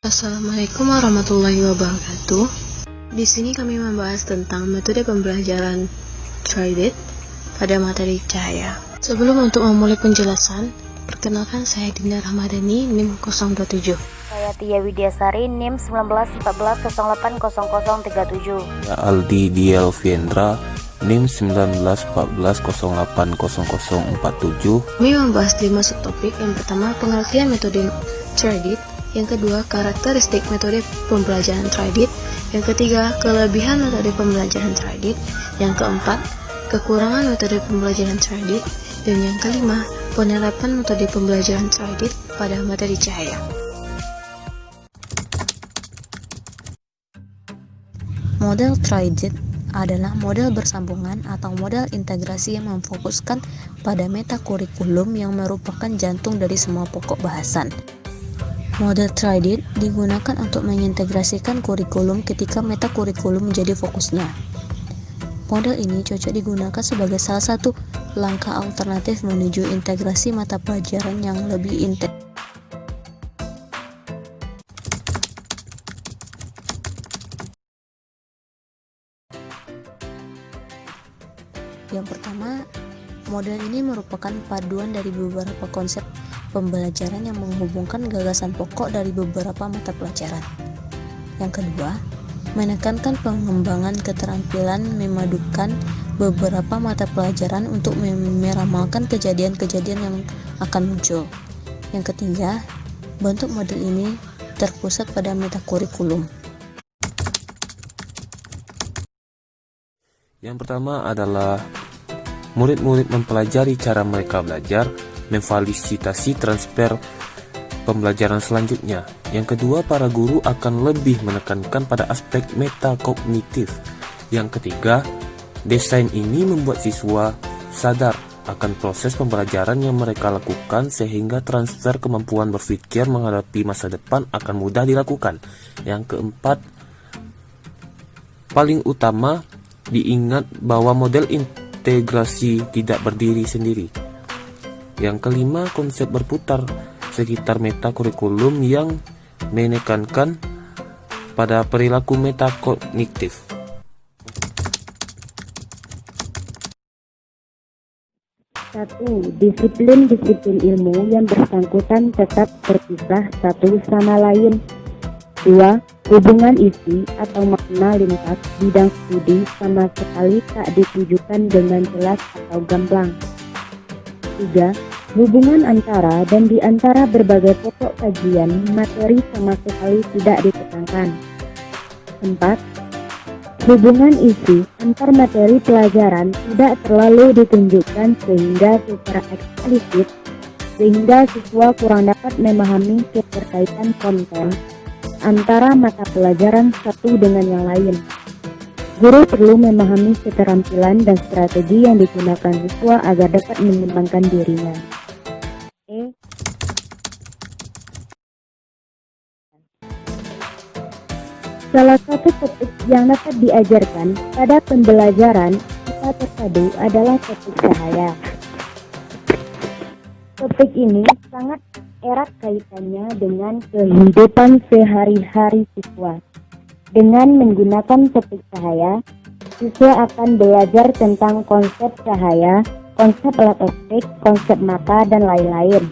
Assalamualaikum warahmatullahi wabarakatuh. Di sini kami membahas tentang metode pembelajaran Trident pada materi cahaya. Sebelum untuk memulai penjelasan, perkenalkan saya Dinda Rahmadani, NIM 027. Saya Tia Widyasari, NIM 1914080037. Aldi Dielviendra, NIM 1914080047. Kami membahas 5 subtopik. Yang pertama, pengertian metode Trident. Yang kedua, karakteristik metode pembelajaran Trident. Yang ketiga, kelebihan metode pembelajaran Trident. Yang keempat, kekurangan metode pembelajaran Trident. Dan yang kelima, penerapan metode pembelajaran Trident pada materi cahaya. Model Trident adalah model bersambungan atau model integrasi yang memfokuskan pada metakurikulum yang merupakan jantung dari semua pokok bahasan. Model Trident digunakan untuk mengintegrasikan kurikulum ketika metakurikulum menjadi fokusnya. Model ini cocok digunakan sebagai salah satu langkah alternatif menuju integrasi mata pelajaran yang lebih intens. Yang pertama, model ini merupakan paduan dari beberapa konsep pembelajaran yang menghubungkan gagasan pokok dari beberapa mata pelajaran. Yang kedua, menekankan pengembangan keterampilan memadukan beberapa mata pelajaran untuk meramalkan kejadian-kejadian yang akan muncul. Yang ketiga, bentuk model ini terpusat pada metakurikulum. Yang pertama adalah murid-murid mempelajari cara mereka belajar, memfasilitasi transfer pembelajaran selanjutnya. Yang kedua, para guru akan lebih menekankan pada aspek metakognitif. Yang ketiga, desain ini membuat siswa sadar akan proses pembelajaran yang mereka lakukan sehingga transfer kemampuan berpikir menghadapi masa depan akan mudah dilakukan. Yang keempat, paling utama, diingat bahwa model integrasi tidak berdiri sendiri. Yang kelima, konsep berputar sekitar metakurikulum yang menekankan pada perilaku metakognitif. Satu, disiplin-disiplin ilmu yang bersangkutan tetap terpisah satu sama lain. 2. Hubungan isi atau makna lintas bidang studi sama sekali tak ditujukan dengan jelas atau gamblang. 3. Hubungan antara dan di antara berbagai pokok kajian materi sama sekali tidak ditekankan. 4. Hubungan isi antar materi pelajaran tidak terlalu ditunjukkan sehingga secara eksplisit, sehingga siswa kurang dapat memahami keterkaitan konten antara mata pelajaran satu dengan yang lain. Guru perlu memahami keterampilan dan strategi yang digunakan siswa agar dapat mengembangkan dirinya. Salah satu topik yang dapat diajarkan pada pembelajaran kita terpadu adalah topik cahaya. Topik ini sangat erat kaitannya dengan kehidupan sehari-hari siswa. Dengan menggunakan topik cahaya, siswa akan belajar tentang konsep cahaya, konsep alat optik, konsep mata, dan lain-lain.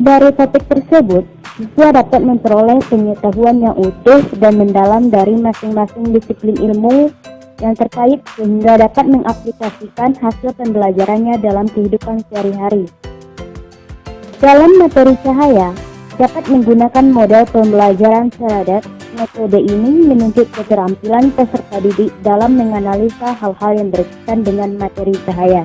Dari topik tersebut, siswa dapat memperoleh pengetahuan yang utuh dan mendalam dari masing-masing disiplin ilmu yang terkait sehingga dapat mengaplikasikan hasil pembelajarannya dalam kehidupan sehari-hari. Dalam materi cahaya, dapat menggunakan model pembelajaran Trident. Metode ini menunjuk keterampilan peserta didik dalam menganalisa hal-hal yang berkaitan dengan materi cahaya.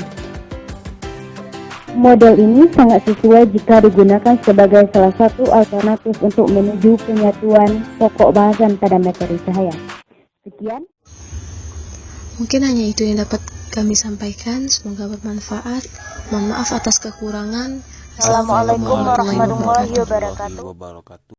Model ini sangat sesuai jika digunakan sebagai salah satu alternatif untuk menuju penyatuan pokok bahasan pada materi cahaya. Sekian. Mungkin hanya itu yang dapat kami sampaikan. Semoga bermanfaat. Mohon maaf atas kekurangan. Assalamualaikum warahmatullahi wabarakatuh.